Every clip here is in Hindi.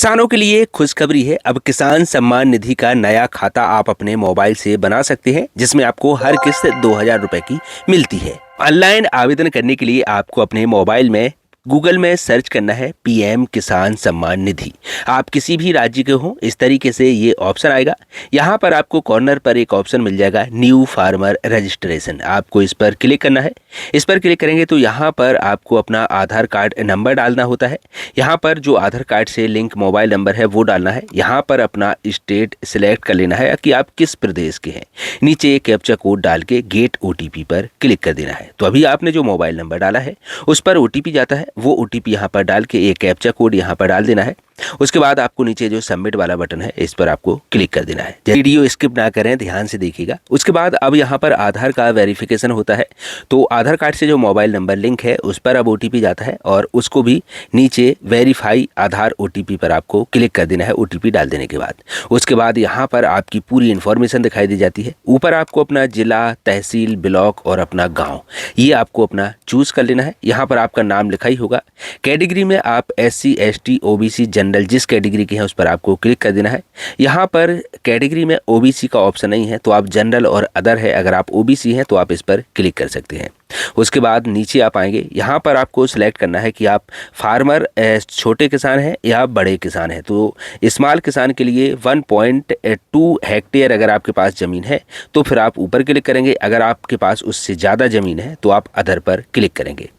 किसानों के लिए खुशखबरी है। अब किसान सम्मान निधि का नया खाता आप अपने मोबाइल से बना सकते हैं, जिसमें आपको हर किस्त 2,000 रुपए की मिलती है। ऑनलाइन आवेदन करने के लिए आपको अपने मोबाइल में गूगल में सर्च करना है पीएम किसान सम्मान निधि। आप किसी भी राज्य के हो, इस तरीके से ये ऑप्शन आएगा। यहाँ पर आपको कॉर्नर पर एक ऑप्शन मिल जाएगा न्यू फार्मर रजिस्ट्रेशन। आपको इस पर क्लिक करना है। इस पर क्लिक करेंगे तो यहाँ पर आपको अपना आधार कार्ड नंबर डालना होता है। यहाँ पर जो आधार कार्ड से लिंक मोबाइल नंबर है वो डालना है। यहाँ पर अपना स्टेट सिलेक्ट कर लेना है कि आप किस प्रदेश के हैं। नीचे कैप्चा कोड डाल के गेट ओटीपी पर क्लिक कर देना है। तो अभी आपने जो मोबाइल नंबर डाला है उस पर ओटीपी जाता है। वो ओटीपी यहाँ पर डाल के एक कैप्चा कोड यहाँ पर डाल देना है। उसके बाद आपको नीचे जो सबमिट वाला बटन है इस पर आपको क्लिक कर देना है। वीडियो स्किप ना करें, ध्यान से देखिएगा। उसके बाद अब यहाँ पर आधार का वेरिफिकेशन होता है। तो आधार कार्ड से जो मोबाइल नंबर लिंक है उस पर अब ओटीपी जाता है और उसको भी नीचे वेरीफाई आधार ओटीपी पर आपको क्लिक कर देना है ओटीपी डाल देने के बाद। उसके बाद यहाँ पर आपकी पूरी इन्फॉर्मेशन दिखाई दी जाती है। ऊपर आपको अपना जिला, तहसील, ब्लॉक और अपना गाँव ये आपको अपना चूज कर लेना है। यहाँ पर आपका नाम लिखा ही होगा। कैटेगरी में आप SC, ST, OBC, जनरल जिस कैटेगरी के हैं उस पर आपको क्लिक कर देना है। यहाँ पर कैटेगरी में OBC का ऑप्शन नहीं है तो आप जनरल और अदर है। अगर आप OBC हैं तो आप इस पर क्लिक कर सकते हैं। उसके बाद नीचे आप आएंगे। यहाँ पर आपको सिलेक्ट करना है कि आप फार्मर छोटे किसान हैं या बड़े किसान हैं। तो स्मॉल किसान के लिए 1.2 हेक्टेयर अगर आपके पास ज़मीन है तो फिर आप ऊपर क्लिक करेंगे। अगर आपके पास उससे ज़्यादा ज़मीन है तो आप अदर पर क्लिक करेंगे।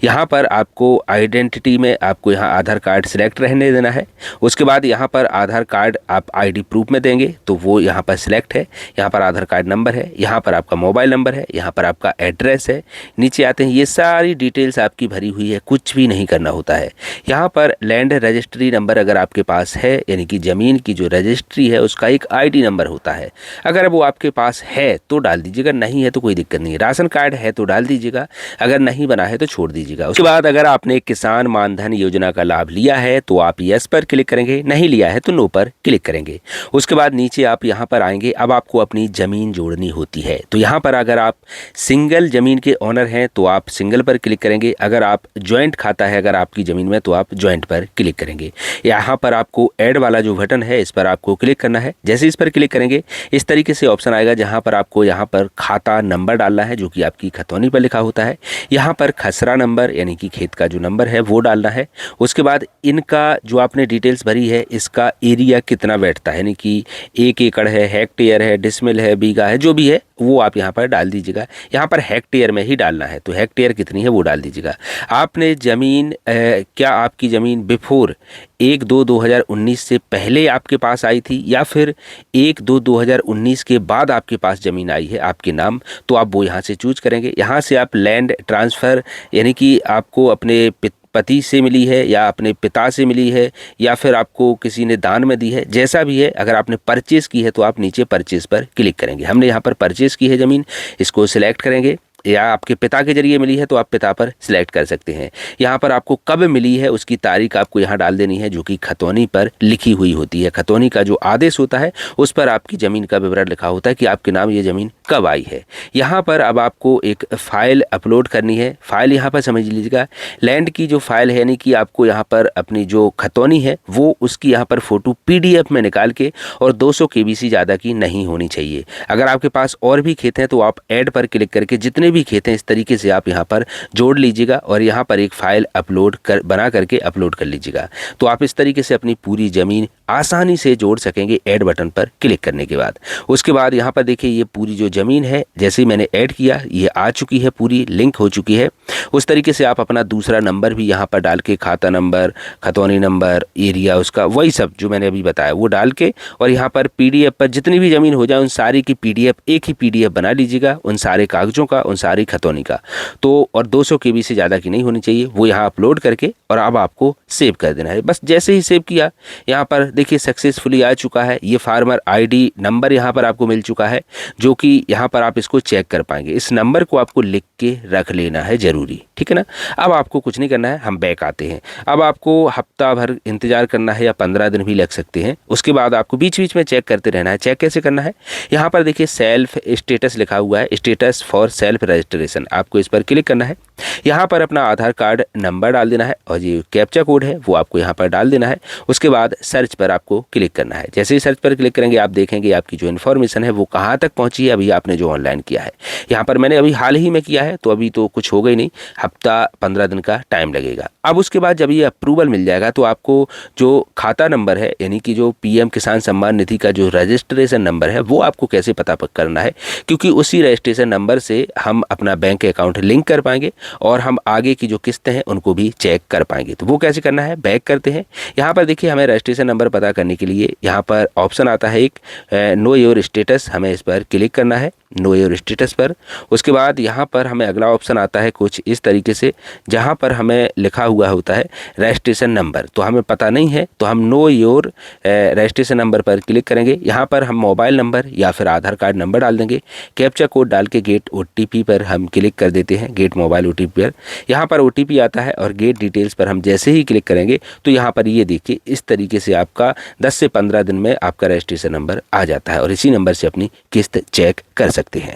यहाँ पर आपको आइडेंटिटी में आपको यहाँ आधार कार्ड सिलेक्ट रहने देना है। उसके बाद यहाँ पर आधार कार्ड आप ID प्रूफ में देंगे तो वो यहाँ पर सिलेक्ट है। यहाँ पर आधार कार्ड नंबर है, यहाँ पर आपका मोबाइल नंबर है, यहाँ पर आपका एड्रेस है। नीचे आते हैं, ये सारी डिटेल्स आपकी भरी हुई है, कुछ भी नहीं करना होता है। यहाँ पर लैंड रजिस्ट्री नंबर अगर आपके पास है, यानी कि ज़मीन की जो रजिस्ट्री है उसका एक ID नंबर होता है। अगर वो आपके पास है तो डाल दीजिएगा, नहीं है तो कोई दिक्कत नहीं है। राशन कार्ड है तो डाल दीजिएगा, अगर नहीं बना है तो छोड़ दीजिएगा। उसके बाद अगर आपने किसान मानधन योजना का लाभ लिया है तो आप यस पर क्लिक करेंगे, नहीं लिया है तो नो पर क्लिक करेंगे। उसके बाद नीचे आप यहाँ पर आएंगे। अब आपको अपनी ज़मीन जोड़नी होती है। तो यहाँ पर अगर आप सिंगल ज़मीन के ओनर हैं तो आप सिंगल पर क्लिक करेंगे। अगर आप ज्वाइंट खाता है अगर आपकी ज़मीन में तो आप ज्वाइंट पर क्लिक करेंगे। यहाँ पर आपको ऐड वाला जो बटन है इस पर आपको क्लिक करना है। जैसे इस पर क्लिक करेंगे इस तरीके से ऑप्शन आएगा जहाँ पर आपको यहाँ पर खाता नंबर डालना है जो कि आपकी खतौनी पर लिखा होता है। यहाँ पर खसरा नंबर यानी कि खेत का जो नंबर है वो डालना है। उसके बाद इनका जो आपने डिटेल्स भरी है इसका एरिया कितना बैठता है, यानी कि 1 एकड़ है, हेक्टेयर है, डिसमिल है, बीघा है, जो भी है वो आप यहाँ पर डाल दीजिएगा। यहाँ पर हेक्टेयर में ही डालना है तो हेक्टेयर कितनी है वो डाल दीजिएगा। आपने ज़मीन क्या आपकी ज़मीन बिफोर 1/2/2019 से पहले आपके पास आई थी या फिर 1/2/2019 के बाद आपके पास ज़मीन आई है आपके नाम, तो आप वो यहाँ से चूज करेंगे। यहाँ से आप लैंड ट्रांसफ़र यानी कि आपको अपने पति से मिली है या अपने पिता से मिली है या फिर आपको किसी ने दान में दी है, जैसा भी है। अगर आपने परचेज़ की है तो आप नीचे परचेज़ पर क्लिक करेंगे। हमने यहाँ पर परचेज़ की है ज़मीन, इसको सिलेक्ट करेंगे। या आपके पिता के जरिए मिली है तो आप पिता पर सिलेक्ट कर सकते हैं। यहाँ पर आपको कब मिली है उसकी तारीख आपको यहाँ डाल देनी है जो कि खतौनी पर लिखी हुई होती है। खतौनी का जो आदेश होता है उस पर आपकी ज़मीन का विवरण लिखा होता है कि आपके नाम ये ज़मीन कब आई है। यहाँ पर अब आपको एक फ़ाइल अपलोड करनी है। फ़ाइल यहाँ पर समझ लीजिएगा, लैंड की जो फाइल है, यानी कि आपको यहाँ पर अपनी जो खतौनी है वो उसकी यहाँ पर फ़ोटो PDF में निकाल के, और 200 KB से ज़्यादा की नहीं होनी चाहिए। अगर आपके पास और भी खेत हैं तो आप ऐड पर क्लिक करके जितने भी खेत हैं इस तरीके से आप यहाँ पर जोड़ लीजिएगा और यहाँ पर एक फ़ाइल बना करके अपलोड कर लीजिएगा। तो आप इस तरीके से अपनी पूरी ज़मीन आसानी से जोड़ सकेंगे ऐड बटन पर क्लिक करने के बाद। उसके बाद यहाँ पर देखिए ये पूरी जो ज़मीन है जैसे ही मैंने ऐड किया ये आ चुकी है, पूरी लिंक हो चुकी है। उस तरीके से आप अपना दूसरा नंबर भी यहाँ पर डाल के, खाता नंबर, खतौनी नंबर, एरिया उसका वही सब जो मैंने अभी बताया वो डाल के, और यहाँ पर PDF पर जितनी भी ज़मीन हो जाए उन सारी की PDF एक ही PDF बना लीजिएगा, उन सारे कागज़ों का, उन सारी खतौनी का। तो और 200 KB से ज़्यादा की नहीं होनी चाहिए। वो यहाँ अपलोड करके और अब आपको सेव कर देना है। बस जैसे ही सेव किया यहाँ पर देखिए सक्सेसफुली आ चुका है। ये फार्मर ID नंबर यहाँ पर आपको मिल चुका है जो कि यहाँ पर आप इसको चेक कर पाएंगे। इस नंबर को आपको लिख के रख लेना है ज़रूरी, ठीक है ना। अब आपको कुछ नहीं करना है, हम बैक आते हैं। अब आपको हफ्ता भर इंतज़ार करना है या 15 दिन भी लग सकते हैं। उसके बाद आपको बीच बीच में चेक करते रहना है। चेक कैसे करना है, यहाँ पर देखिए सेल्फ स्टेटस लिखा हुआ है, स्टेटस फॉर सेल्फ रजिस्ट्रेशन, आपको इस पर क्लिक करना है। यहाँ पर अपना आधार कार्ड नंबर डाल देना है और ये कैप्चा कोड है वो आपको यहाँ पर डाल देना है। उसके बाद सर्च पर आपको क्लिक करना है। जैसे ही सर्च पर क्लिक करेंगे आप देखेंगे आपकी जो इन्फॉर्मेशन है वो कहाँ तक पहुँची है, अभी आपने जो ऑनलाइन किया है। यहाँ पर मैंने अभी हाल ही में किया है तो अभी तो कुछ हो गई नहीं, हफ्ता 15 दिन का टाइम लगेगा। अब उसके बाद जब ये अप्रूवल मिल जाएगा तो आपको जो खाता नंबर है यानी कि जो पीएम किसान सम्मान निधि का जो रजिस्ट्रेशन नंबर है वो आपको कैसे पता करना है, क्योंकि उसी रजिस्ट्रेशन नंबर से हम अपना बैंक अकाउंट लिंक कर पाएंगे और हम आगे की जो किस्तें हैं उनको भी चेक कर पाएंगे। तो वो कैसे करना है, बैक करते हैं। यहाँ पर देखिए हमें रजिस्ट्रेशन नंबर पता करने के लिए यहाँ पर ऑप्शन आता है एक नो योर स्टेटस, हमें इस पर क्लिक करना है, नो योर स्टेटस पर। उसके बाद यहाँ पर हमें अगला ऑप्शन आता है कुछ इस तरीके से, जहाँ पर हमें लिखा हुआ होता है रजिस्ट्रेशन नंबर, तो हमें पता नहीं है तो हम नो योर रजिस्ट्रेशन नंबर पर क्लिक करेंगे। यहाँ पर हम मोबाइल नंबर या फिर आधार कार्ड नंबर डाल देंगे, कैप्चा कोड डाल के गेट OTP पर हम क्लिक कर देते हैं, गेट मोबाइल OTP पर। यहाँ पर OTP आता है और गेट डिटेल्स पर हम जैसे ही क्लिक करेंगे तो यहाँ पर ये देखिए इस तरीके से आपका 10 से 15 दिन में आपका रजिस्ट्रेशन नंबर आ जाता है और इसी नंबर से अपनी किस्त चेक कर सकते हैं।